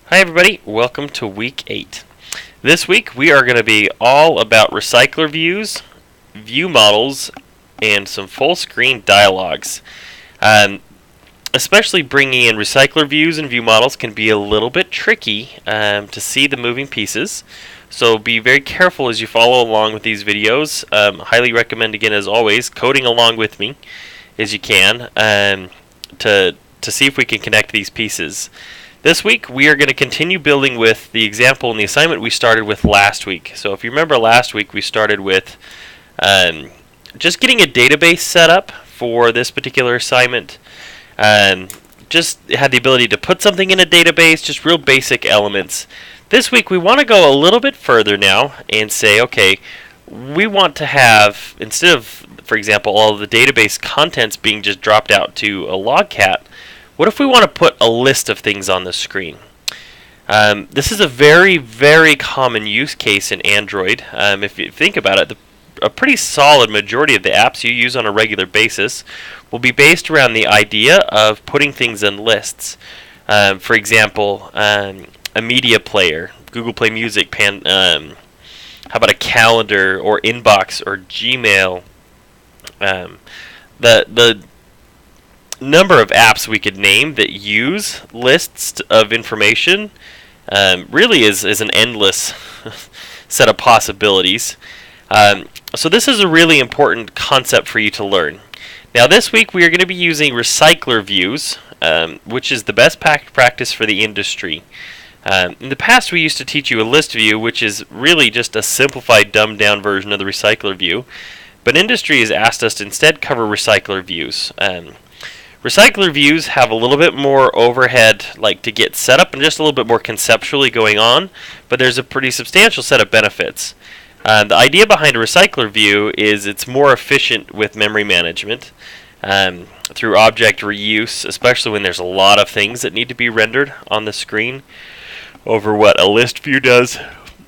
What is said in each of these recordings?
Hi everybody, welcome to week 8. This week we are going to be all about recycler views, view models, and some full screen dialogues. Especially bringing in recycler views and view models can be a little bit tricky to see the moving pieces. So be very careful as you follow along with these videos. Highly recommend, again as always, coding along with me as you can to see if we can connect these pieces. This week we are going to continue building with the example and the assignment we started with last week. So if you remember last week we started with just getting a database set up for this particular assignment. Just had the ability to put something in a database, just real basic elements. This week we want to go a little bit further now and say, okay, we want to have, instead of, for example, all of the database contents being just dropped out to a logcat, what if we want to put a list of things on the screen? This is a very, very common use case in Android. If you think about it, a pretty solid majority of the apps you use on a regular basis will be based around the idea of putting things in lists. For example, a media player, Google Play Music, how about a calendar or Inbox or Gmail? The number of apps we could name that use lists of information really is an endless set of possibilities. So this is a really important concept for you to learn. Now this week we are going to be using recycler views, which is the best practice for the industry. In the past we used to teach you a list view, which is really just a simplified, dumbed down version of the recycler view. But industry has asked us to instead cover recycler views. Recycler views have a little bit more overhead, like to get set up and just a little bit more conceptually going on, but there's a pretty substantial set of benefits. The idea behind a recycler view is it's more efficient with memory management through object reuse, especially when there's a lot of things that need to be rendered on the screen over what a list view does.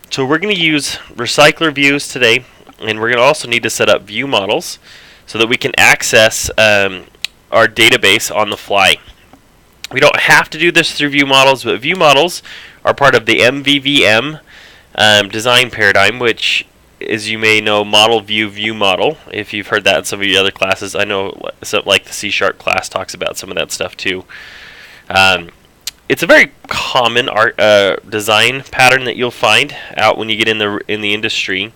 So we're going to use recycler views today, and we're going to also need to set up view models so that we can access our database on the fly. We don't have to do this through view models, but view models are part of the MVVM design paradigm, which, as you may know, model view view model. If you've heard that in some of your other classes, I know like the C# class talks about some of that stuff too. It's a very common art design pattern that you'll find out when you get in the industry.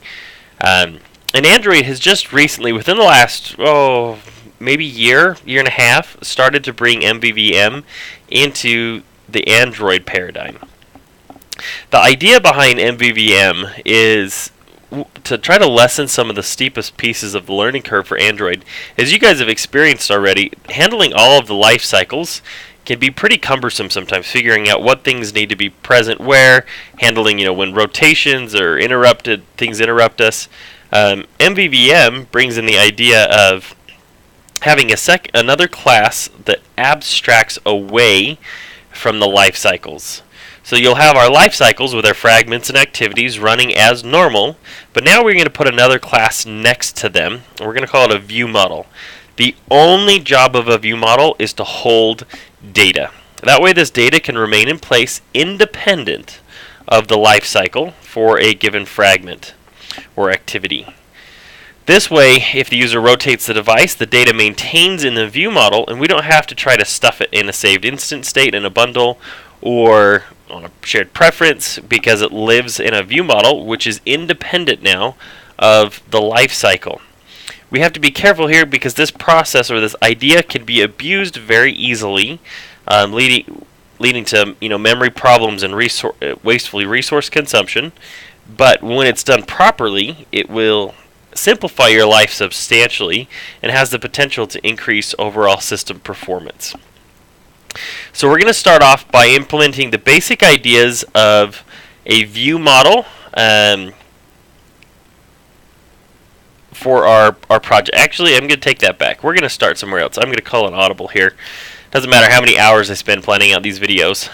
And Android has just recently, within the last maybe year and a half, started to bring MVVM into the Android paradigm. The idea behind MVVM is to try to lessen some of the steepest pieces of the learning curve for Android. As you guys have experienced already, handling all of the life cycles can be pretty cumbersome sometimes, figuring out what things need to be present where, handling when rotations or things interrupt us. MVVM brings in the idea of having another class that abstracts away from the life cycles. So you'll have our life cycles with our fragments and activities running as normal, but now we're going to put another class next to them, and we're going to call it a view model. The only job of a view model is to hold data. That way this data can remain in place independent of the life cycle for a given fragment or activity. This way, if the user rotates the device, the data maintains in the view model, and we don't have to try to stuff it in a saved instant state in a bundle or on a shared preference, because it lives in a view model which is independent now of the life cycle. We have to be careful here because this process or this idea can be abused very easily, leading to memory problems and wasteful resource consumption. But when it's done properly, it will simplify your life substantially and has the potential to increase overall system performance. So we're going to start off by implementing the basic ideas of a view model for our project. Actually, I'm going to take that back. We're going to start somewhere else. I'm going to call an audible here. Doesn't matter how many hours I spend planning out these videos.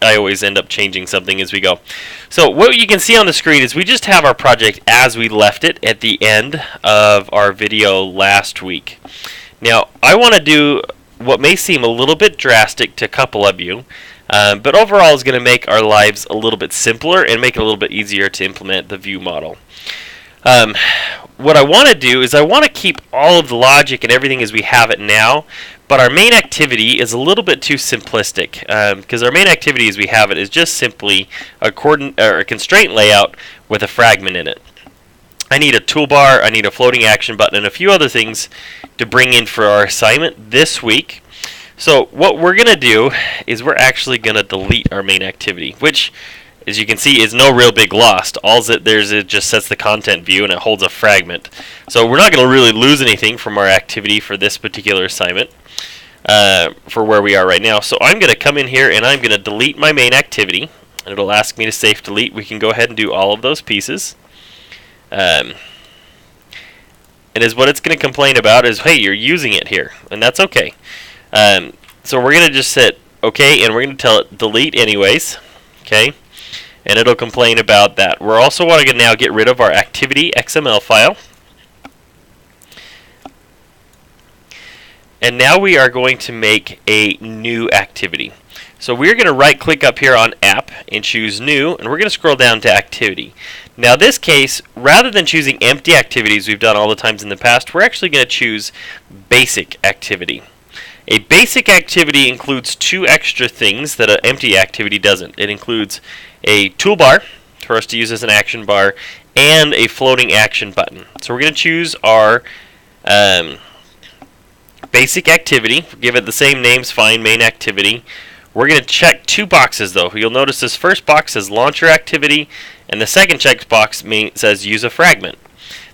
I always end up changing something as we go. So what you can see on the screen is we just have our project as we left it at the end of our video last week. Now, I want to do what may seem a little bit drastic to a couple of you. But overall, it's going to make our lives a little bit simpler and make it a little bit easier to implement the view model. What I want to do is I want to keep all of the logic and everything as we have it now, but our main activity is a little bit too simplistic, because our main activity as we have it is just simply a constraint layout with a fragment in it. I need a toolbar, I need a floating action button, and a few other things to bring in for our assignment this week. So what we're going to do is we're actually going to delete our main activity, which, as you can see, is no real big loss. It just sets the content view and it holds a fragment. So we're not going to really lose anything from our activity for this particular assignment, for where we are right now. So I'm going to come in here and I'm going to delete my main activity. And it'll ask me to safe delete. We can go ahead and do all of those pieces. And what it's going to complain about is, hey, you're using it here, and that's okay. So we're going to just hit OK, and we're going to tell it delete anyways. Okay, and it'll complain about that. We're also want to now get rid of our activity XML file. And now we are going to make a new activity. So we're going to right click up here on app and choose new, and we're going to scroll down to activity. Now this case, rather than choosing empty activities we've done all the times in the past, we're actually going to choose basic activity. A basic activity includes two extra things that an empty activity doesn't. It includes a toolbar for us to use as an action bar and a floating action button. So we're going to choose our basic activity, give it the same names, fine, main activity. We're going to check two boxes though. You'll notice this first box says launcher activity, and the second checkbox says use a fragment.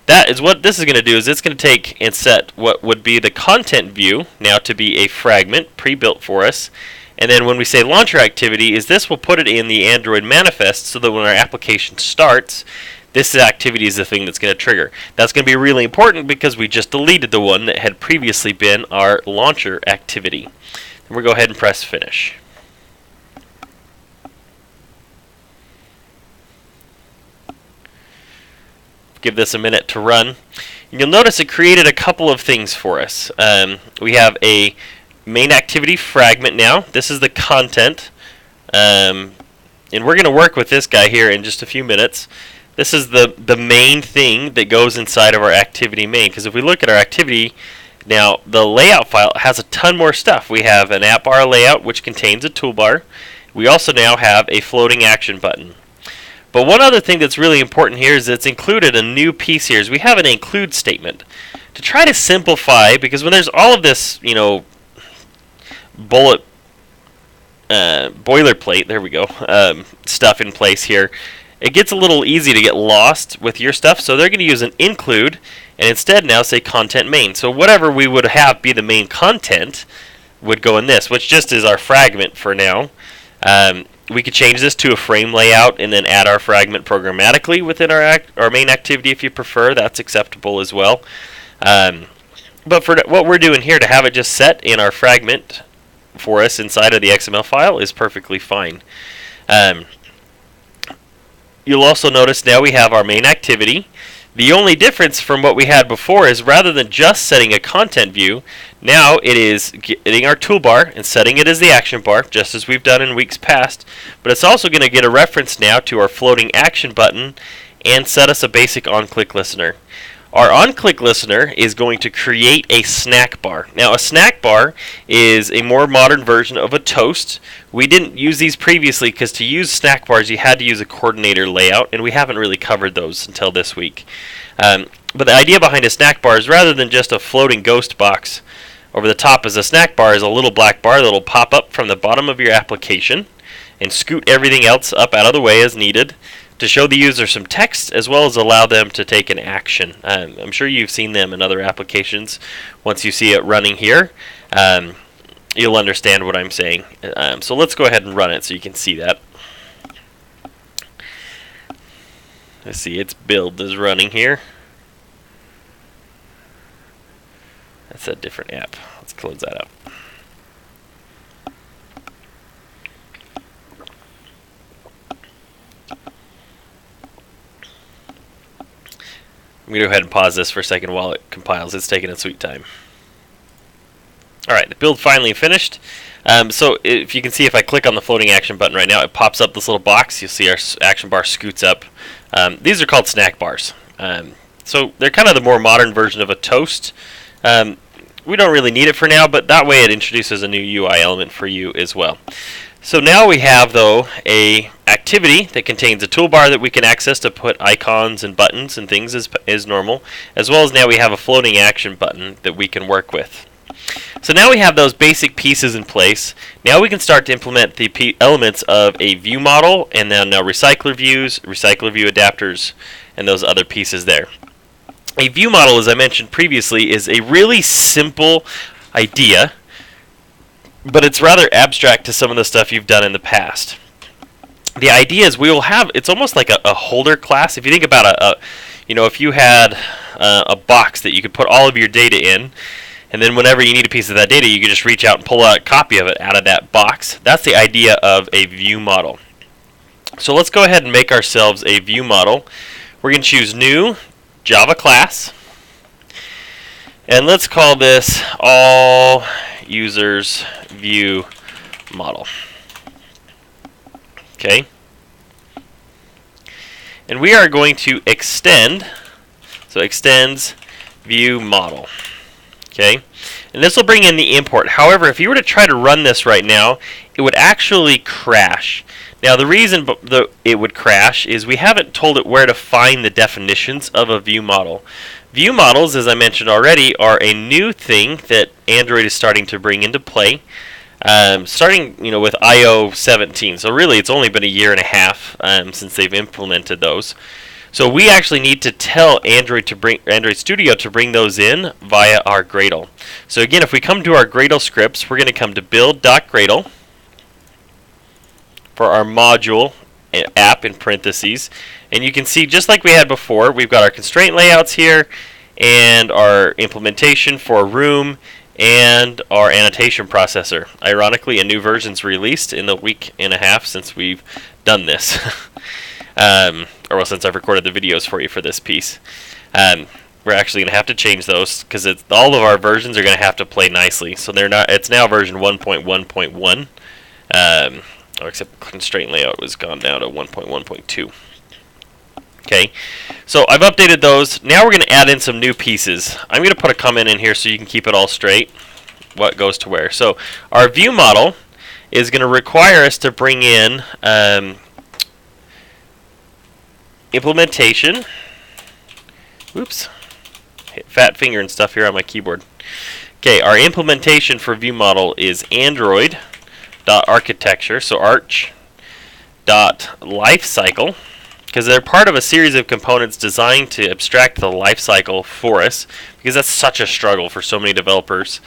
That is what this is going to do, is it's going to take and set what would be the content view now to be a fragment pre-built for us. And then when we say launcher activity, this will put it in the Android manifest so that when our application starts, this activity is the thing that's going to trigger. That's going to be really important because we just deleted the one that had previously been our launcher activity. Then we'll go ahead and press finish. Give this a minute to run. You'll notice it created a couple of things for us. We have a main activity fragment now. This is the content. And we're going to work with this guy here in just a few minutes. This is the main thing that goes inside of our activity main. Because if we look at our activity now, the layout file has a ton more stuff. We have an app bar layout, which contains a toolbar. We also now have a floating action button. But one other thing that's really important here is it's included a new piece here. Is we have an include statement to try to simplify, because when there's all of this, boilerplate, there we go, stuff in place here, it gets a little easy to get lost with your stuff. So they're going to use an include and instead now say content main. So whatever we would have be the main content would go in this, which just is our fragment for now. We could change this to a frame layout and then add our fragment programmatically within our main activity if you prefer. That's acceptable as well. But for what we're doing here, to have it just set in our fragment for us inside of the XML file is perfectly fine. You'll also notice now we have our main activity. The only difference from what we had before is rather than just setting a content view, now it is getting our toolbar and setting it as the action bar, just as we've done in weeks past. But it's also going to get a reference now to our floating action button and set us a basic on-click listener. Our on-click listener is going to create a snack bar. Now, a snack bar is a more modern version of a toast. We didn't use these previously because to use snack bars, you had to use a coordinator layout, and we haven't really covered those until this week. But the idea behind a snack bar is rather than just a floating ghost box over the top as a snack bar is a little black bar that will pop up from the bottom of your application and scoot everything else up out of the way as needed to show the user some text as well as allow them to take an action. I'm sure you've seen them in other applications. Once you see it running here, you'll understand what I'm saying. So let's go ahead and run it so you can see that. Let's see, its build is running here. That's a different app. Let's close that up. I'm going to go ahead and pause this for a second while it compiles. It's taking its sweet time. Alright, the build finally finished. So if you can see, if I click on the floating action button right now, it pops up this little box. You'll see our action bar scoots up. These are called snack bars. So they're kind of the more modern version of a toast. We don't really need it for now, but that way it introduces a new UI element for you as well. So now we have, though, a activity that contains a toolbar that we can access to put icons and buttons and things as normal, as well as now we have a floating action button that we can work with. So now we have those basic pieces in place. Now we can start to implement the elements of a view model, and now recycler views, recycler view adapters, and those other pieces there. A view model, as I mentioned previously, is a really simple idea, but it's rather abstract to some of the stuff you've done in the past. The idea is we will have, it's almost like a holder class. If you think about if you had a box that you could put all of your data in, and then whenever you need a piece of that data, you could just reach out and pull out a copy of it out of that box. That's the idea of a view model. So let's go ahead and make ourselves a view model. We're going to choose New, Java Class, and let's call this All Users View Model. Okay. And we are going to extend, so extends view model. Okay. And this will bring in the import. However, if you were to try to run this right now, it would actually crash. Now, the reason it would crash is we haven't told it where to find the definitions of a view model. View models, as I mentioned already, are a new thing that Android is starting to bring into play, starting with iOS 17. So really, it's only been a year and a half since they've implemented those. So we actually need to tell Android Studio to bring those in via our Gradle. So again, if we come to our Gradle scripts, we're going to come to build.gradle for our module app in parentheses. And you can see, just like we had before, we've got our constraint layouts here and our implementation for room and our annotation processor. Ironically, a new version's released in the week and a half since we've done this. Since I've recorded the videos for you for this piece. We're actually going to have to change those because all of our versions are going to have to play nicely. So it's now version 1.1.1. Except constraint layout was gone down to 1.1.2. Okay, so I've updated those. Now we're going to add in some new pieces. I'm going to put a comment in here so you can keep it all straight, what goes to where. So our view model is going to require us to bring in implementation. Oops, hit fat finger and stuff here on my keyboard. Okay, our implementation for view model is Android.architecture, so arch.lifecycle, because they're part of a series of components designed to abstract the lifecycle for us, because that's such a struggle for so many developers.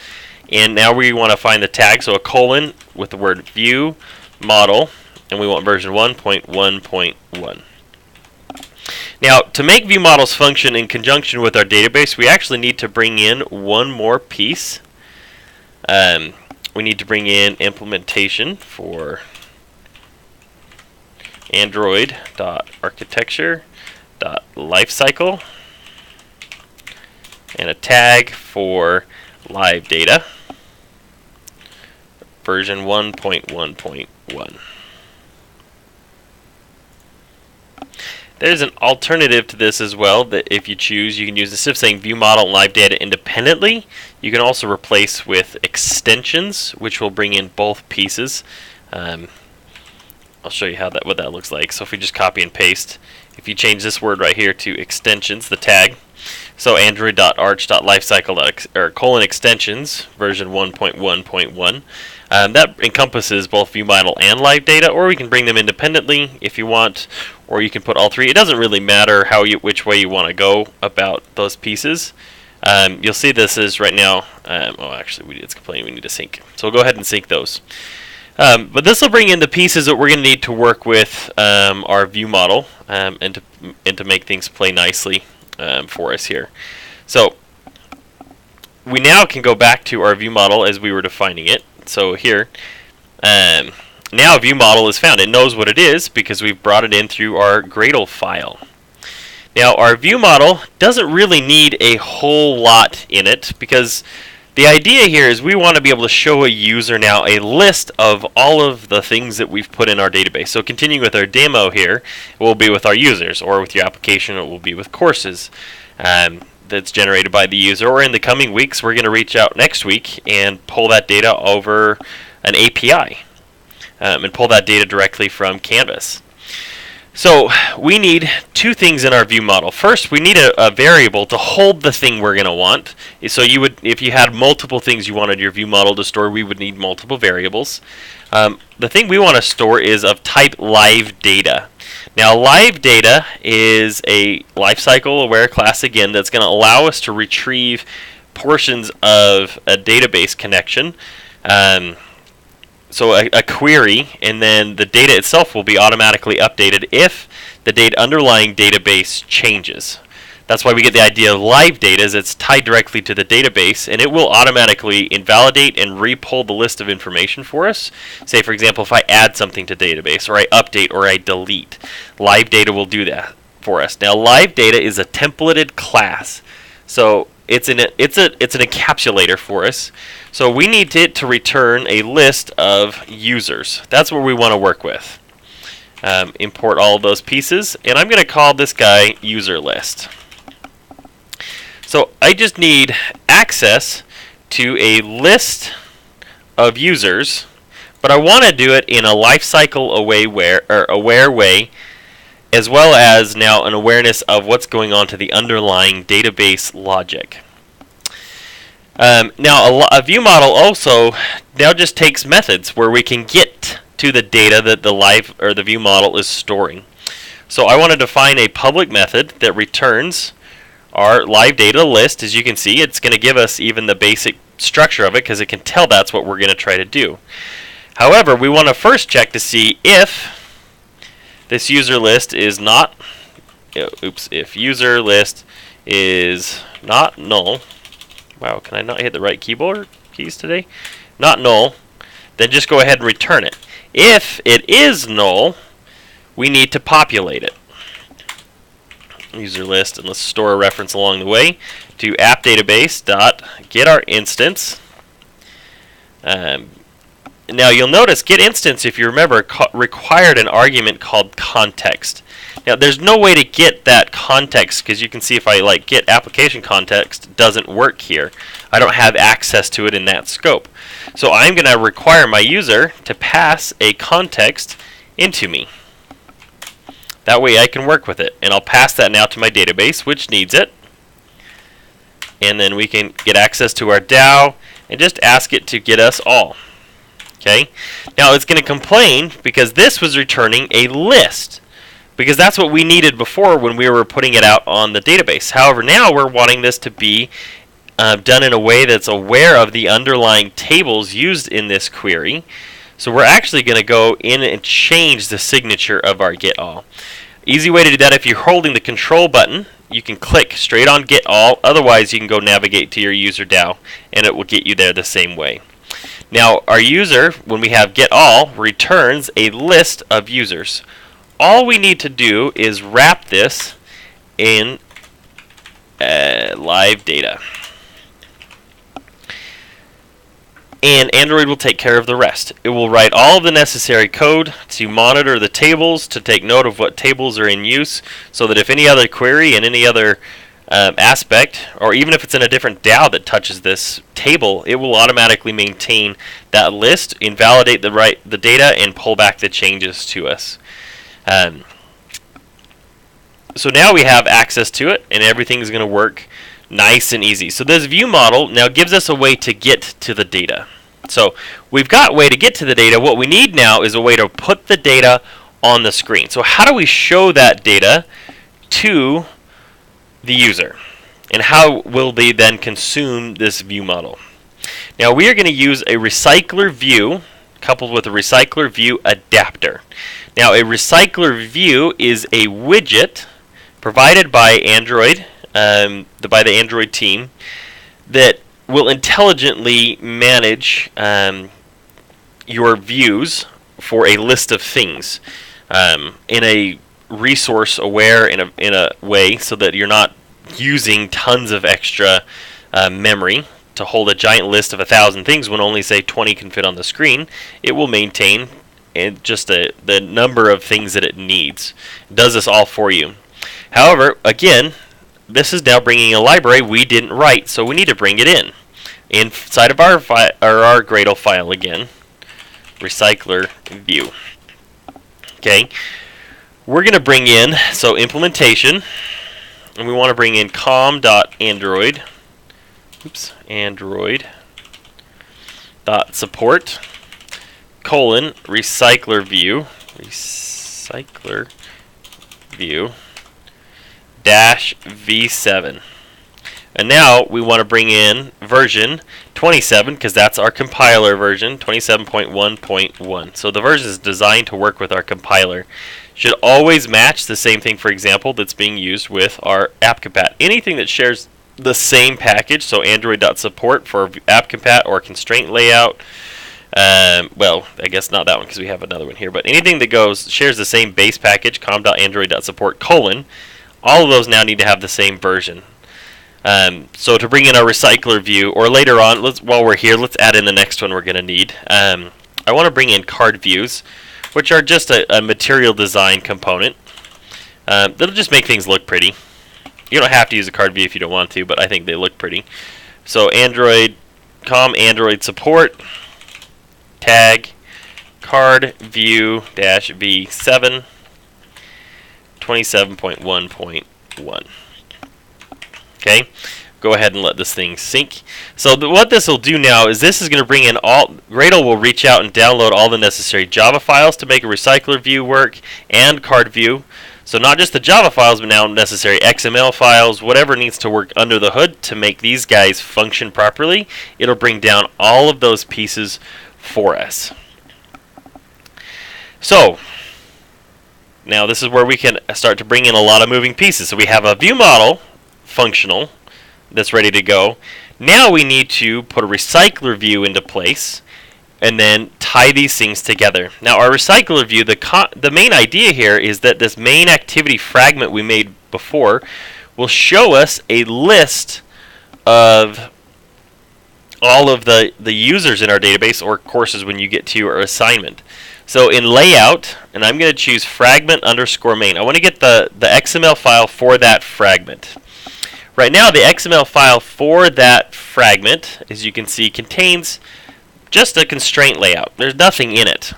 And now we want to find the tag, so a colon with the word view model, and we want version 1.1.1. Now, to make view models function in conjunction with our database, we actually need to bring in one more piece. We need to bring in implementation for Android.architecture.lifecycle and a tag for live data, version 1.1.1. There's an alternative to this as well that if you choose, you can use, instead of saying view model and live data independently, you can also replace with extensions, which will bring in both pieces. I'll show you what that looks like. So if we just copy and paste, if you change this word right here to extensions, the tag, so Android.arch.lifecycle :extensions, version 1.1.1. That encompasses both view model and live data, or we can bring them independently if you want, or you can put all three. It doesn't really matter which way you want to go about those pieces. You'll see this is right now. Actually, it's complaining we need to sync. So we'll go ahead and sync those. But this will bring in the pieces that we're going to need to work with our view model and to make things play nicely for us here. So we now can go back to our view model as we were defining it. So here, now view model is found. It knows what it is because we've brought it in through our Gradle file. Now our view model doesn't really need a whole lot in it because The idea here is we want to be able to show a user now a list of all of the things that we've put in our database. So continuing with our demo here, it will be with our users, or with your application, it will be with courses that's generated by the user. Or in the coming weeks, we're going to reach out next week and pull that data over an API and pull that data directly from Canvas. So we need two things in our view model. First, we need a variable to hold the thing we're going to want. So you would, if you had multiple things you wanted your view model to store, we would need multiple variables. The thing we want to store is of type live data. Now, live data is a lifecycle aware class again that's going to allow us to retrieve portions of a database connection. So a query, and then the data itself will be automatically updated if the underlying database changes. That's why we get the idea of live data, is it's tied directly to the database, and it will automatically invalidate and re-pull the list of information for us. Say, for example, if I add something to database, or I update, or I delete, live data will do that for us. Now, live data is a templated class, so it's an encapsulator for us. So we need it to return a list of users. That's what we want to work with. Import all of those pieces, and I'm going to call this guy user list. So I just need access to a list of users, but I want to do it in a lifecycle aware way, as well as now an awareness of what's going on to the underlying database logic. Now, a view model also now just takes methods where we can get to the data that the view model is storing. So I want to define a public method that returns our live data list. As you can see, it's going to give us even the basic structure of it because it can tell that's what we're going to try to do. However, we want to first check to see if this user list is not, if user list is not null. Wow, can I not hit the right keyboard keys today? Not null, then just go ahead and return it. If it is null, we need to populate it. User list, and let's store a reference along the way to appdatabase.getOurInstance. Now you'll notice getInstance, if you remember, required an argument called context. Now there's no way to get that context, because you can see if I get application context, it doesn't work here. I don't have access to it in that scope. So I'm going to require my user to pass a context into me. That way I can work with it, and I'll pass that now to my database, which needs it. And then we can get access to our DAO and just ask it to get us all. Okay. Now it's going to complain because this was returning a list, because that's what we needed before when we were putting it out on the database. However, now we're wanting this to be done in a way that's aware of the underlying tables used in this query. So we're actually going to go in and change the signature of our get all. Easy way to do that, if you're holding the control button, you can click straight on get all. Otherwise, you can go navigate to your user DAO, and it will get you there the same way. Now, our user, when we have get all, returns a list of users. All we need to do is wrap this in live data. And Android will take care of the rest. It will write all of the necessary code to monitor the tables, to take note of what tables are in use, so that if any other query and any other aspect, or even if it's in a different DAO that touches this table, it will automatically maintain that list, invalidate the data, and pull back the changes to us. So now we have access to it, and everything's going to work nice and easy. So this view model now gives us a way to get to the data. So we've got a way to get to the data. What we need now is a way to put the data on the screen. So how do we show that data to the user? And how will they then consume this view model? Now we are going to use a recycler view coupled with a recycler view adapter. Now a recycler view is a widget provided by Android, by the Android team, that will intelligently manage your views for a list of things in a resource aware in a way so that you're not using tons of extra memory to hold a giant list of 1,000 things when only say 20 can fit on the screen. It will maintain just the number of things that it needs. It does this all for you. However, again, this is now bringing a library we didn't write, so we need to bring it in. Inside of our Gradle file again, recycler view. Okay, we're going to bring in, so implementation, and we want to bring in com.android, android.support, recycler view, dash v7. And now we want to bring in version 27 because that's our compiler version, 27.1.1. So the version is designed to work with our compiler. Should always match the same thing, for example, that's being used with our AppCompat. Anything that shares the same package, so android.support for AppCompat or constraint layout. Well, I guess not that one because we have another one here, but anything that shares the same base package, com.android.support, all of those now need to have the same version. So to bring in our recycler view, or later on, while we're here, let's add in the next one we're going to need. I want to bring in card views, which are just a material design component. That'll just make things look pretty. You don't have to use a card view if you don't want to, but I think they look pretty. So Android support tag card view dash v7 27.1.1. Okay, go ahead and let this thing sync. So what this will do now is this is going to bring in Gradle will reach out and download all the necessary Java files to make a recycler view work and card view. So not just the Java files, but now necessary XML files, whatever needs to work under the hood to make these guys function properly. It'll bring down all of those pieces for us. So now this is where we can start to bring in a lot of moving pieces. So we have a view model functional that's ready to go. Now we need to put a recycler view into place and then tie these things together. Now our recycler view, the main idea here is that this main activity fragment we made before will show us a list of all of the users in our database or courses when you get to your assignment. So in layout, and I'm going to choose fragment underscore main. I want to get the XML file for that fragment. Right now, the XML file for that fragment, as you can see, contains just a constraint layout. There's nothing in it.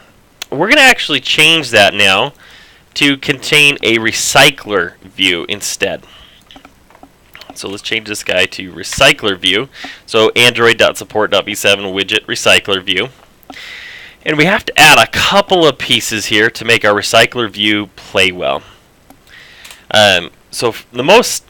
We're going to actually change that now to contain a recycler view instead. So let's change this guy to recycler view. So android.support.v7 widget recycler view. And we have to add a couple of pieces here to make our recycler view play well. So the most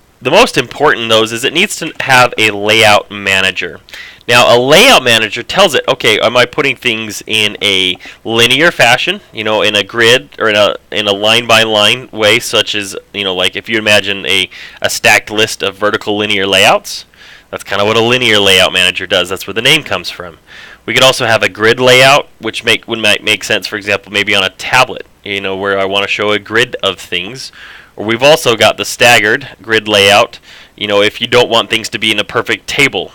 important of those is it needs to have a layout manager. Now a layout manager tells it, okay, am I putting things in a linear fashion, in a grid or in a line by line way, such as, like if you imagine a stacked list of vertical linear layouts. That's kind of what a linear layout manager does. That's where the name comes from. We could also have a grid layout, which might make sense, for example, maybe on a tablet, where I want to show a grid of things. Or we've also got the staggered grid layout, if you don't want things to be in a perfect table.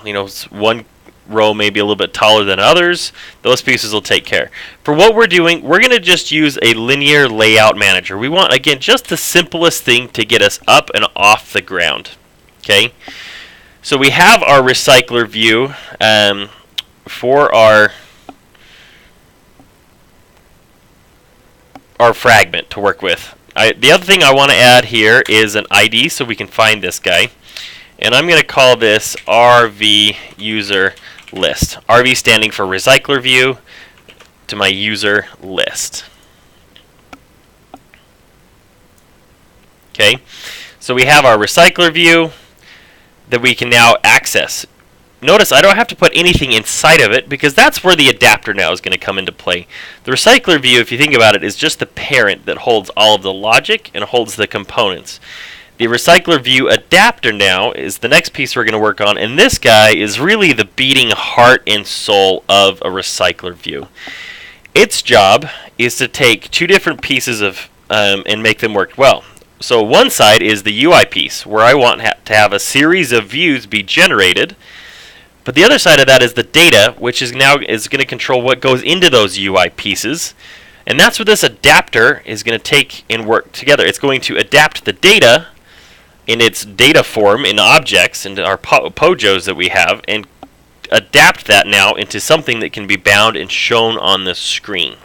One row may be a little bit taller than others. Those pieces will take care. For what we're doing, we're going to just use a linear layout manager. We want, again, just the simplest thing to get us up and off the ground. Okay? So we have our recycler view for our fragment to work with. The other thing I want to add here is an ID so we can find this guy. And I'm going to call this RV user list. RV standing for recycler view to my user list. Okay, so we have our recycler view that we can now access. Notice I don't have to put anything inside of it because that's where the adapter now is going to come into play. The recycler view, if you think about it, is just the parent that holds all of the logic and holds the components. The recycler view adapter now is the next piece we're going to work on, and this guy is really the beating heart and soul of a recycler view. Its job is to take two different pieces of and make them work well. So one side is the UI piece, where I want to have a series of views be generated But the other side of that is the data, which is now going to control what goes into those UI pieces. And that's what this adapter is going to take and work together. It's going to adapt the data in its data form in objects, into our POJOs that we have, and adapt that now into something that can be bound and shown on the screen.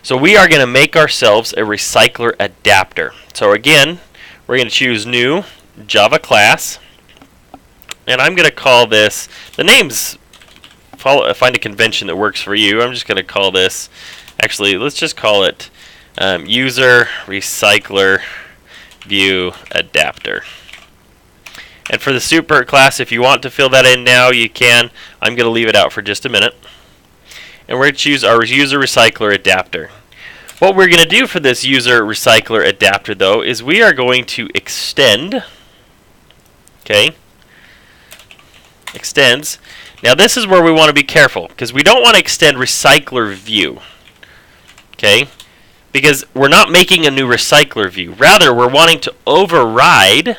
So we are going to make ourselves a recycler adapter. So again, we're going to choose new Java class, and I'm going to call this, the names, find a convention that works for you. I'm just going to call this, actually, let's just call it user recycler view adapter. And for the super class, if you want to fill that in now, you can. I'm going to leave it out for just a minute. And we're going to choose our user recycler adapter. What we're going to do for this user recycler adapter, though, is we are going to extend, okay, extends. Now this is where we want to be careful, because we don't want to extend recycler view, okay, because we're not making a new recycler view. Rather, we're wanting to override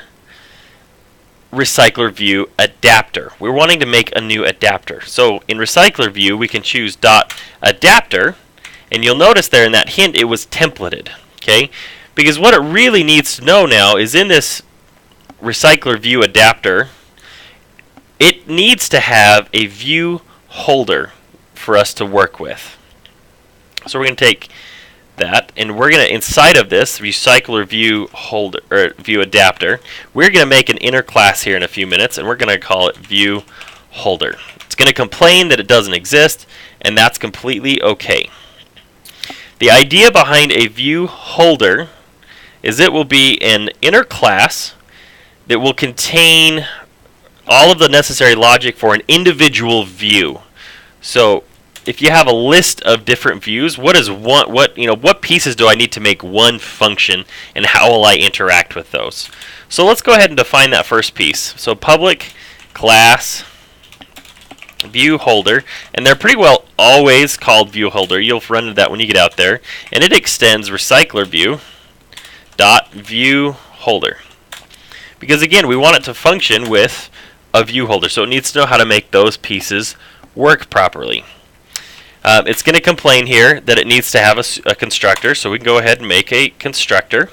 recycler view adapter. We're wanting to make a new adapter. So in recycler view, we can choose .adapter, and you'll notice there in that hint it was templated, okay? Because what it really needs to know now is in this recycler view adapter, it needs to have a view holder for us to work with. So we're going to take that, and we're going to, inside of this recycler view holder or view adapter, we're going to make an inner class here in a few minutes, and we're going to call it view holder. It's going to complain that it doesn't exist, and that's completely okay. The idea behind a view holder is it will be an inner class that will contain all of the necessary logic for an individual view. So if you have a list of different views, what pieces do I need to make one function, and how will I interact with those? So let's go ahead and define that first piece. So public class view holder, and they're pretty well always called view holder. You'll run into that when you get out there, and it extends recycler view dot view holder, because again we want it to function with a view holder, so it needs to know how to make those pieces work properly. It's going to complain here that it needs to have a constructor, so we can go ahead and make a constructor,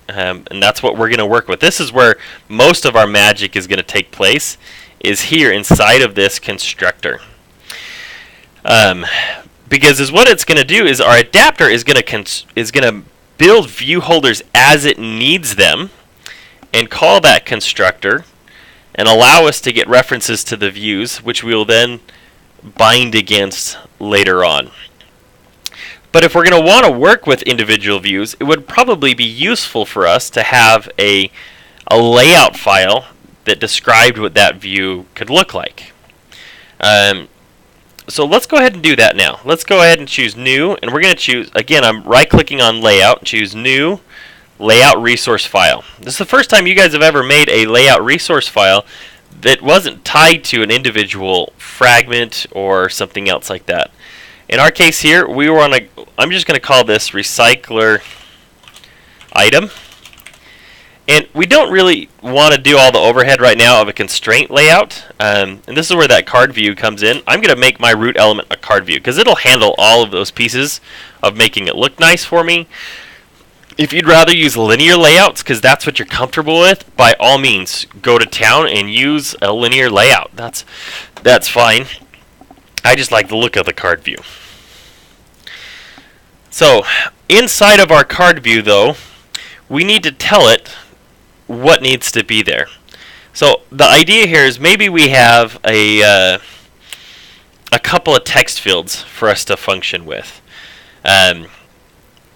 and that's what we're going to work with. This is where most of our magic is going to take place, is here inside of this constructor. Because what it's going to do is our adapter is going to build view holders as it needs them, and call that constructor, and allow us to get references to the views, which we will then bind against later on. But if we're going to want to work with individual views, it would probably be useful for us to have a layout file that described what that view could look like. So let's go ahead and do that now. Let's go ahead and choose new, and we're going to choose, again, I'm right-clicking on layout, choose new layout resource file. This is the first time you guys have ever made a layout resource file that wasn't tied to an individual fragment or something else like that. In our case here, we were on I'm just going to call this recycler item. And we don't really want to do all the overhead right now of a constraint layout. And this is where that card view comes in. I'm going to make my root element a card view, because it'll handle all of those pieces of making it look nice for me. If you'd rather use linear layouts, because that's what you're comfortable with, by all means, go to town and use a linear layout. That's fine. I just like the look of the card view. So, inside of our card view, though, we need to tell it what needs to be there. So, the idea here is maybe we have a couple of text fields for us to function with.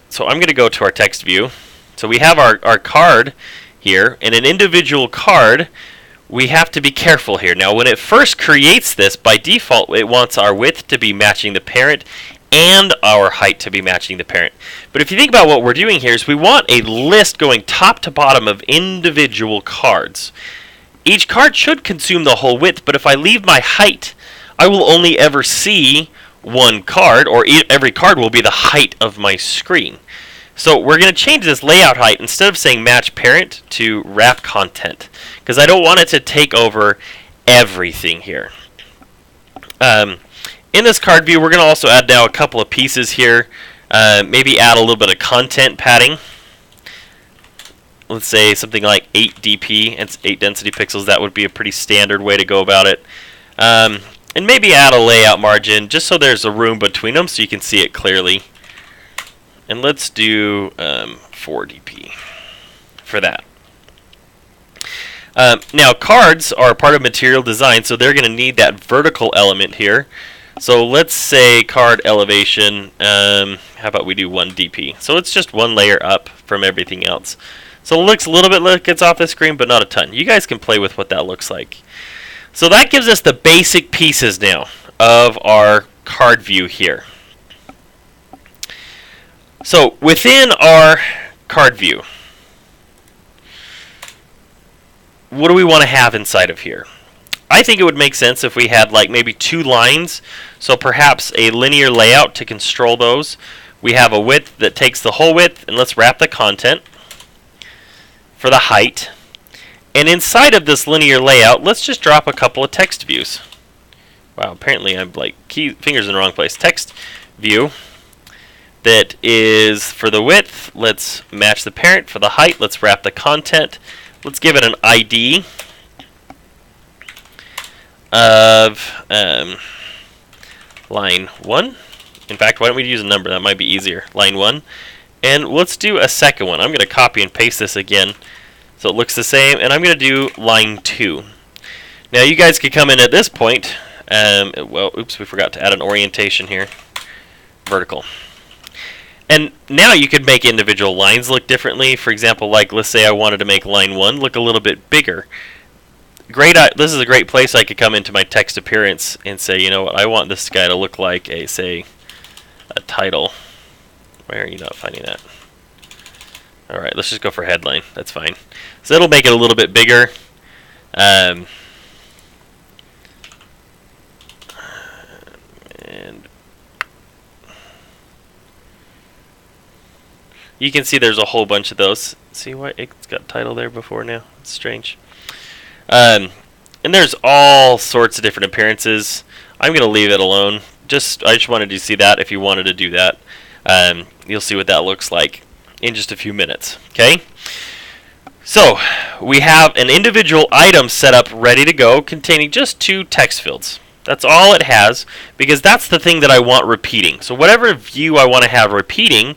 So I'm going to go to our text view. So we have our card here, and an individual card, we have to be careful here. Now when it first creates this, by default it wants our width to be matching the parent and our height to be matching the parent. But if you think about what we're doing here, is we want a list going top to bottom of individual cards. Each card should consume the whole width, but if I leave my height, I will only ever see one card, or every card will be the height of my screen. So we're going to change this layout height, instead of saying match parent, to wrap content, because I don't want it to take over everything here. In this card view, we're going to also add now a couple of pieces here. Maybe add a little bit of content padding. Let's say something like 8 dp, and 8 density pixels. That would be a pretty standard way to go about it. And maybe add a layout margin just so there's a room between them so you can see it clearly. And let's do 4 dp for that. Now cards are part of material design, so they're going to need that vertical element here. So let's say card elevation, how about we do 1 dp. So it's just one layer up from everything else. So it looks a little bit like it's off the screen, but not a ton. You guys can play with what that looks like. So that gives us the basic pieces now of our card view here. So within our card view, what do we want to have inside of here? I think it would make sense if we had like maybe 2 lines, so perhaps a linear layout to control those. We have a width that takes the whole width, and let's wrap the content for the height. And inside of this linear layout, let's just drop a couple of text views. Wow, apparently I'm like fingers in the wrong place. Text view that is for the width. Let's match the parent. For the height, let's wrap the content. Let's give it an ID of line 1. In fact, why don't we use a number? That might be easier. Line 1. And let's do a second one. I'm going to copy and paste this again so it looks the same. And I'm going to do line 2. Now you guys could come in at this point. Well, oops, we forgot to add an orientation here. Vertical. And now you could make individual lines look differently. For example, like let's say I wanted to make line 1 look a little bit bigger. This is a great place I could come into my text appearance and say, you know what, I want this guy to look like a, say, a title. Where are you not finding that? Alright, let's just go for headline. That's fine. So it'll make it a little bit bigger. And you can see there's a whole bunch of those. See why it's got title there before now? It's strange. And there's all sorts of different appearances. I'm going to leave it alone. I just wanted you to see that if you wanted to do that. You'll see what that looks like in just a few minutes. Okay? So, we have an individual item set up ready to go containing just 2 text fields. That's all it has because that's the thing that I want repeating. So whatever view I want to have repeating,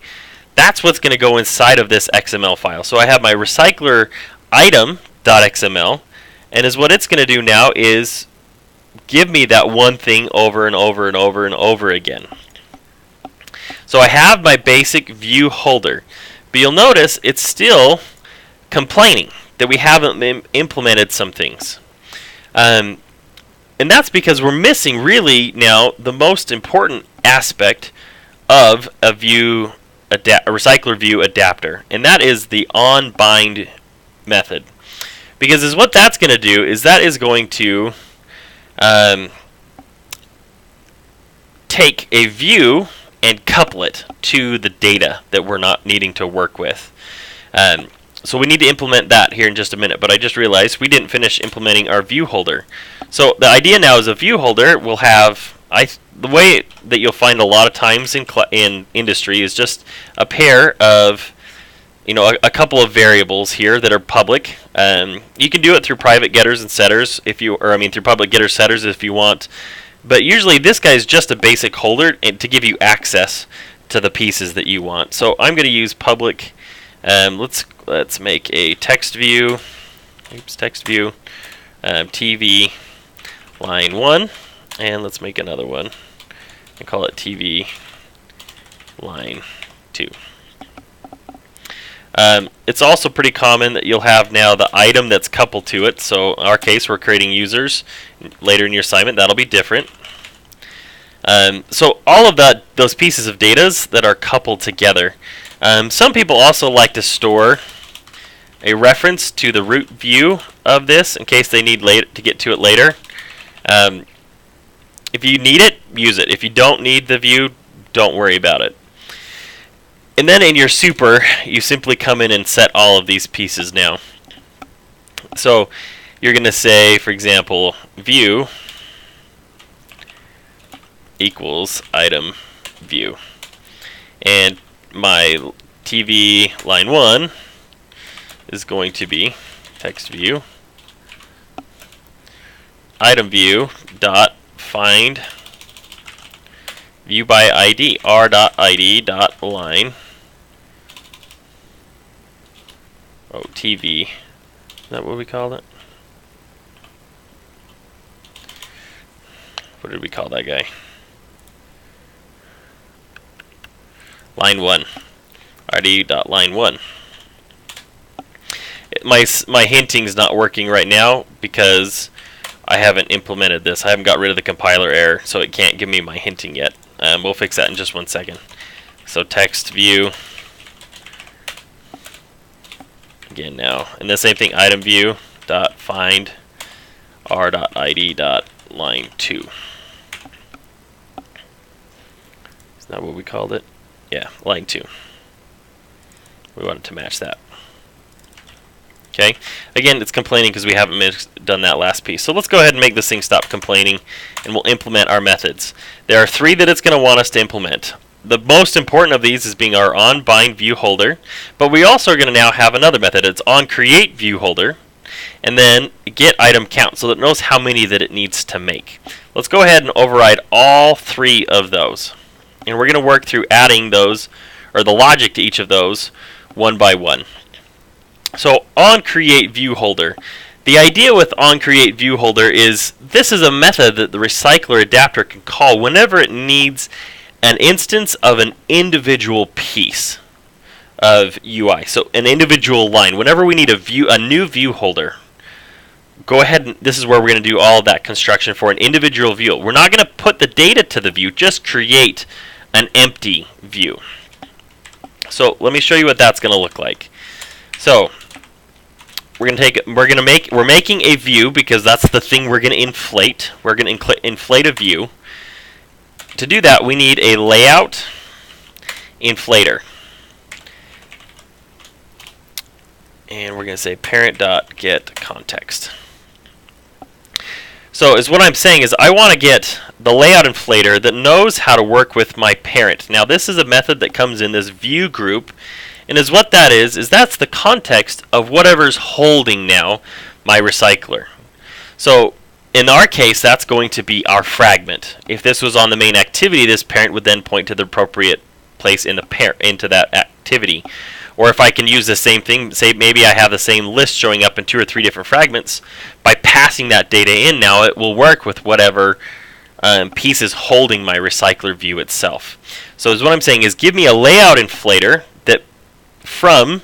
that's what's going to go inside of this XML file. So I have my recycler item.xml, and what it's going to do now is give me that one thing over and over and over and over again. So I have my basic view holder, but you'll notice it's still complaining that we haven't implemented some things. And that's because we're missing really now the most important aspect of a recycler view adapter, and that is the onBind method. Because what that's going to do is that is going to take a view and couple it to the data that we're not needing to work with. So we need to implement that here in just a minute, but I just realized we didn't finish implementing our view holder. So the idea now is a view holder will have, the way that you'll find a lot of times in industry is just a pair of, a couple of variables here that are public. You can do it through private getters and setters through public getter setters if you want. But usually this guy is just a basic holder to give you access to the pieces that you want. So I'm going to use public. Let's make a text view. Oops, text view. TV line 1, and let's make another one and call it TV line 2. It's also pretty common that you'll have now the item that's coupled to it. So in our case, we're creating users. Later in your assignment, that'll be different. So all of those pieces of data that are coupled together. Some people also like to store a reference to the root view of this in case they need to get to it later. If you need it, use it. If you don't need the view, don't worry about it. And then in your super, you simply come in and set all of these pieces now. So you're going to say, for example, view equals item view. And my TV line 1 is going to be text view item view dot find view by ID r.id dot line TV. Is that what we called it? What did we call that guy? Line 1. id.line 1. My hinting's not working right now because I haven't implemented this. I haven't got rid of the compiler error, so it can't give me my hinting yet. We'll fix that in just 1 second. So text view. Again now. And the same thing, item view dot find r.id dot line 2. Is that what we called it? Yeah, line 2. We want it to match that. Okay. Again, it's complaining because we haven't done that last piece. So let's go ahead and make this thing stop complaining, and we'll implement our methods. There are 3 that it's going to want us to implement. The most important of these is being our onBind view holder, but we also are going to now have another method. It's onCreate view holder, and then get item count, so that it knows how many that it needs to make. Let's go ahead and override all 3 of those, and we're going to work through adding those, or the logic to each of those, one by one. So onCreate view holder. The idea with onCreate view holder is this is a method that the recycler adapter can call whenever it needs an instance of an individual piece of UI. So an individual line. Whenever we need a new view holder, go ahead and this is where we're going to do all of that construction for an individual view. We're not going to put the data to the view, just create an empty view. So let me show you what that's going to look like. So we're making a view because that's the thing we're going to inflate. We're going to inflate a view. To do that, we need a layout inflator. And we're going to say parent.getContext. So what I'm saying is I want to get the layout inflator that knows how to work with my parent. Now this is a method that comes in this view group, and what that is that's the context of whatever's holding now my recycler. So in our case, that's going to be our fragment. If this was on the main activity, this parent would then point to the appropriate place in the into that activity. Or if I can use the same thing, say maybe I have the same list showing up in 2 or 3 different fragments, by passing that data in now, it will work with whatever piece is holding my recycler view itself. So what I'm saying is give me a layout inflator that from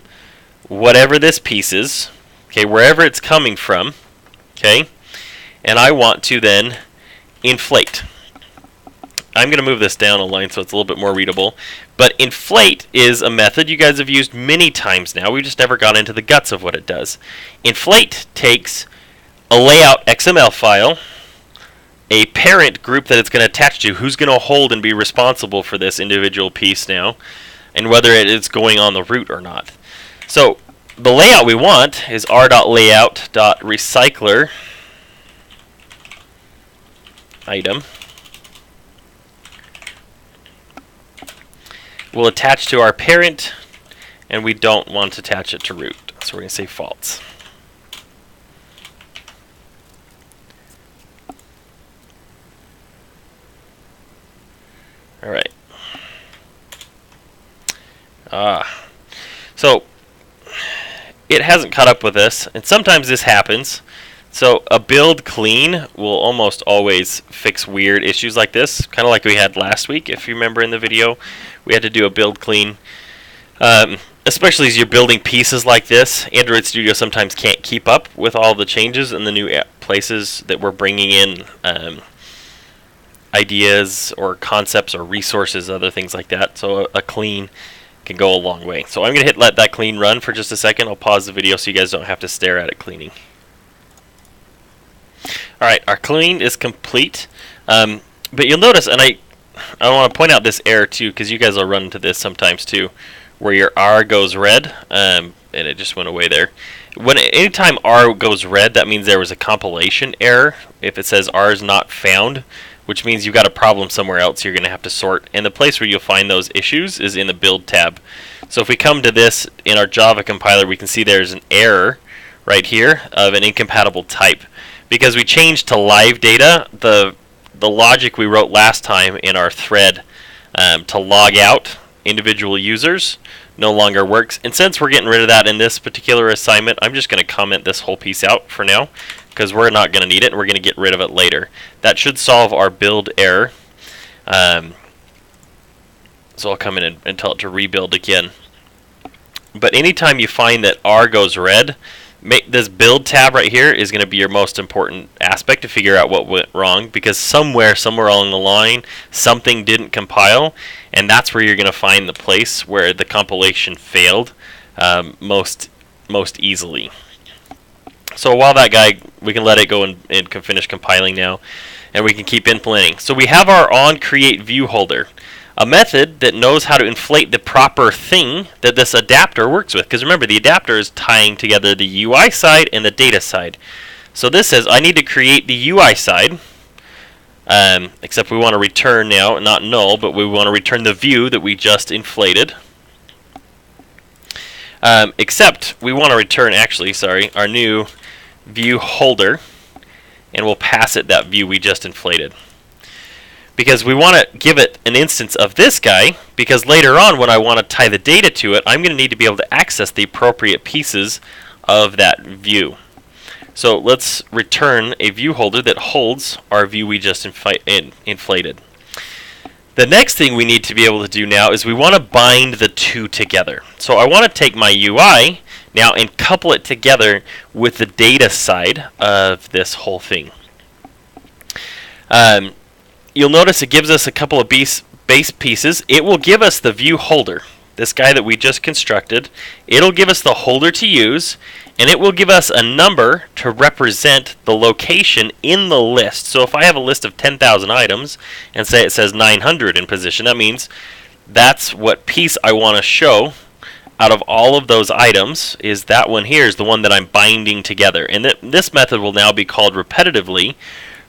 whatever this piece is, okay, wherever it's coming from, okay, and I want to then inflate. I'm going to move this down a line so it's a little bit more readable. But inflate is a method you guys have used many times now. We just never got into the guts of what it does. Inflate takes a layout XML file, a parent group that it's going to attach to, who's going to hold and be responsible for this individual piece now, and whether it is going on the root or not. So the layout we want is r.layout.recycler item. We'll attach to our parent, and we don't want to attach it to root. So we're going to say false. All right. So it hasn't caught up with this, and sometimes this happens. So a build clean will almost always fix weird issues like this, kind of like we had last week. If you remember in the video, we had to do a build clean. Especially as you're building pieces like this, Android Studio sometimes can't keep up with all the changes and the new places that we're bringing in ideas or concepts or resources, other things like that. So a clean can go a long way. So I'm going to let that clean run for just a second. I'll pause the video so you guys don't have to stare at it cleaning. Alright, our clean is complete. But you'll notice, and I want to point out this error too, because you guys will run into this sometimes too, where your R goes red, and it just went away there. Anytime R goes red, that means there was a compilation error. If it says R is not found, which means you've got a problem somewhere else you're going to have to sort. And the place where you'll find those issues is in the build tab. So if we come to this in our Java compiler, we can see there's an error right here of an incompatible type. Because we changed to live data, the logic we wrote last time in our thread to log out individual users no longer works. And since we're getting rid of that in this particular assignment, I'm just going to comment this whole piece out for now, because we're not going to need it and we're going to get rid of it later. That should solve our build error. So I'll come in and tell it to rebuild again. But anytime you find that R goes red, this build tab right here is going to be your most important aspect to figure out what went wrong, because somewhere along the line something didn't compile, and that's where you're going to find the place where the compilation failed most easily. So while that guy, we can let it go and finish compiling now, and we can keep implementing. So we have our onCreateView holder, a method that knows how to inflate the proper thing that this adapter works with. Because remember, the adapter is tying together the UI side and the data side. So this says I need to create the UI side, except we want to return now, not null, but we want to return the view that we just inflated. Except we want to return, our new view holder, and we'll pass it that view we just inflated. Because we want to give it an instance of this guy, because later on when I want to tie the data to it, I'm going to need to be able to access the appropriate pieces of that view. So let's return a view holder that holds our view we just inflated. The next thing we need to be able to do now is we want to bind the two together. So I want to take my UI now and couple it together with the data side of this whole thing. You'll notice it gives us a couple of base pieces. It will give us the view holder, this guy that we just constructed. It'll give us the holder to use, and it will give us a number to represent the location in the list. So if I have a list of 10,000 items and say it says 900 in position, that means that's what piece I want to show out of all of those items. Is that one here is the one that I'm binding together. And this method will now be called repetitively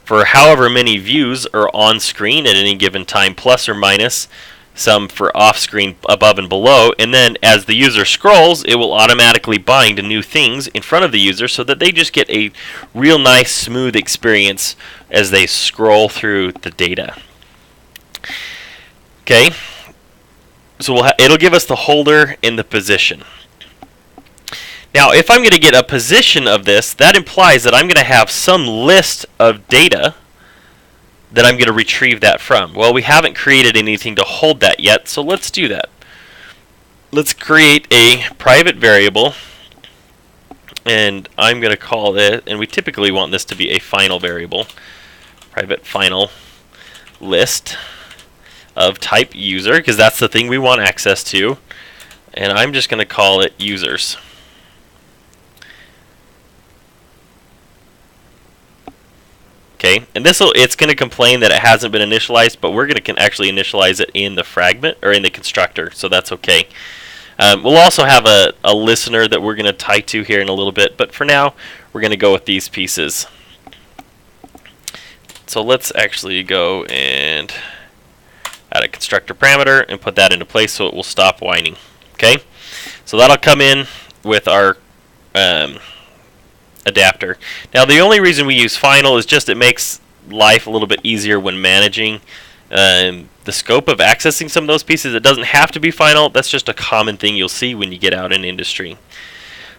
for however many views are on screen at any given time, plus or minus some for off screen above and below. And then as the user scrolls, it will automatically bind new things in front of the user so that they just get a real nice smooth experience as they scroll through the data. Okay, so it'll give us the holder and the position. Now, if I'm going to get a position of this, that implies that I'm going to have some list of data that I'm going to retrieve that from. Well, we haven't created anything to hold that yet, so let's do that. Let's create a private variable, and I'm going to call it, and we typically want this to be a final variable, private final list of type user, because that's the thing we want access to, and I'm just going to call it users. Okay, and it's going to complain that it hasn't been initialized, but we're going to actually initialize it in the fragment or in the constructor, so that's okay. We'll also have a listener that we're going to tie to here in a little bit, but for now we're going to go with these pieces. So let's actually go and add a constructor parameter and put that into place so it will stop whining. Okay, so that'll come in with our adapter. Now the only reason we use final is just it makes life a little bit easier when managing the scope of accessing some of those pieces. It doesn't have to be final. That's just a common thing you'll see when you get out in industry.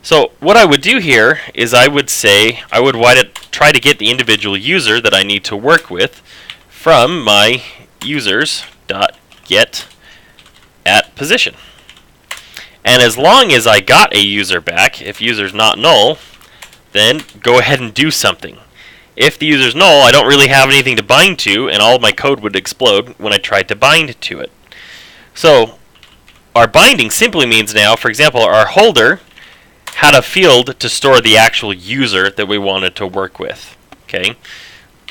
So what I would do here is I would try to get the individual user that I need to work with from my users.get at position. And as long as I got a user back, if user's not null, then go ahead and do something. If the user's null, I don't really have anything to bind to, and all of my code would explode when I tried to bind to it. So our binding simply means now, for example, our holder had a field to store the actual user that we wanted to work with. Okay,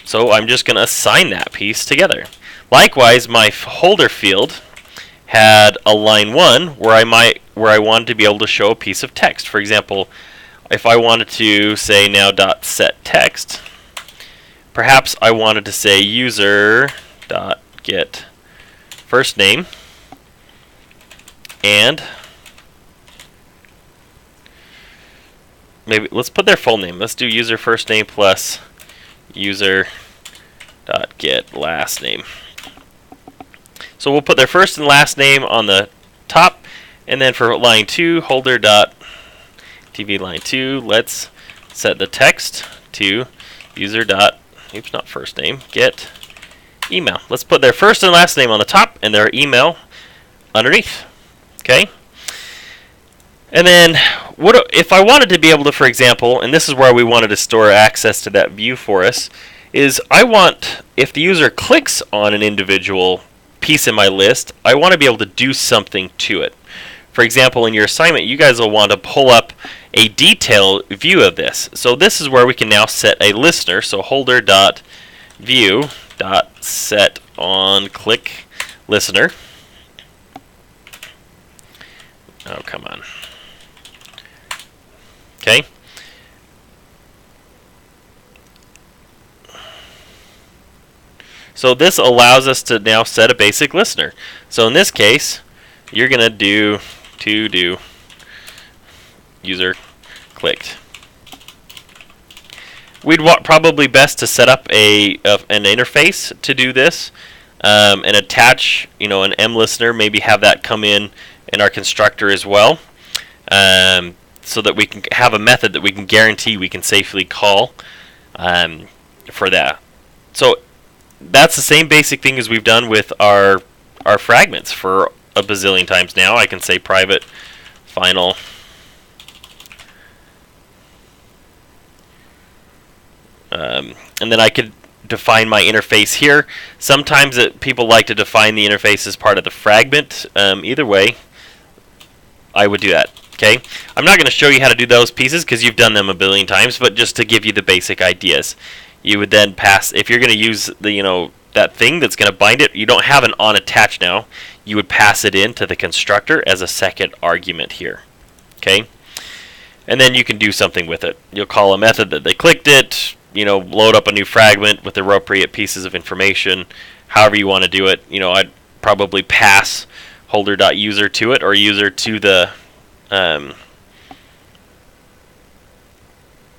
so I'm just going to assign that piece together. Likewise, my holder field had a line 1 where I wanted to be able to show a piece of text. For example, if I wanted to say now .set text, perhaps I wanted to say user dot get first name and maybe let's put their full name. Let's do user first name plus user dot get last name. So we'll put their first and last name on the top, and then for line 2, holder dot TV line 2, let's set the text to user dot, oops, not first name, get email. Let's put their first and last name on the top and their email underneath. Okay. And then what if I wanted to be able to, for example, and this is where we wanted to store access to that view for us, is I want, if the user clicks on an individual piece in my list, I want to be able to do something to it. For example, in your assignment, you guys will want to pull up a detailed view of this. So this is where we can now set a listener. So holder dot view dot set on click listener. Oh, come on. Okay. So this allows us to now set a basic listener. So in this case, you're going to do user clicked. We'd want probably best to set up an interface to do this and attach, an mListener, maybe have that come in our constructor as well, so that we can have a method that we can guarantee we can safely call for that. So that's the same basic thing as we've done with our fragments for a bazillion times now. I can say private final and then I could define my interface here. Sometimes people like to define the interface as part of the fragment. Either way, I would do that. Okay, I'm not going to show you how to do those pieces because you've done them a billion times, but just to give you the basic ideas. You would then pass, if you're going to use the that thing that's going to bind it, you don't have an on attach now. You would pass it into the constructor as a second argument here. Okay, and then you can do something with it. You'll call a method that they clicked it. Load up a new fragment with the appropriate pieces of information. However you want to do it. I'd probably pass holder.user to it, or user to the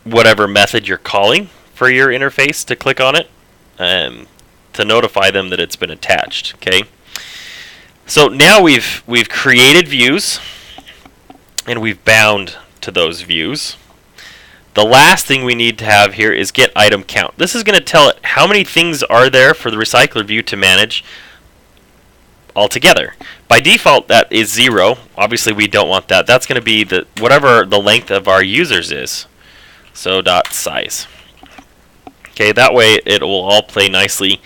whatever method you're calling for your interface to click on it, to notify them that it's been attached. Okay. So now we've created views and we've bound to those views. The last thing we need to have here is get item count. This is going to tell it how many things are there for the recycler view to manage altogether. By default, that is 0. Obviously, we don't want that. That's going to be whatever the length of our users is. So dot size. Okay, that way it will all play nicely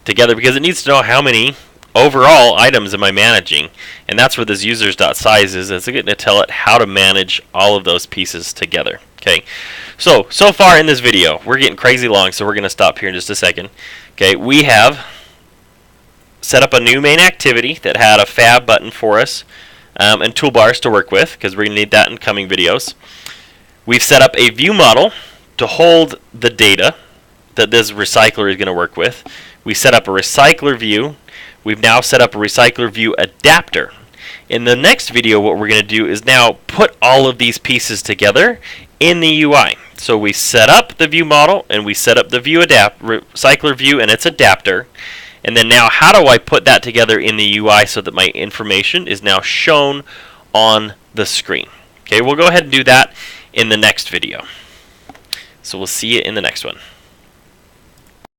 together because it needs to know how many overall items am I managing, and that's where this users.size is. It's going to tell it how to manage all of those pieces together. Okay, so far in this video, we're getting crazy long, so we're going to stop here in just a second. Okay, we have set up a new main activity that had a fab button for us and toolbars to work with, because we're going to need that in coming videos. We've set up a view model to hold the data that this recycler is going to work with. We set up a recycler view. We've now set up a recycler view adapter. In the next video, what we're going to do is now put all of these pieces together in the UI. So we set up the view model and we set up the view recycler view and its adapter. And then now how do I put that together in the UI so that my information is now shown on the screen? Okay, we'll go ahead and do that in the next video. So we'll see you in the next one.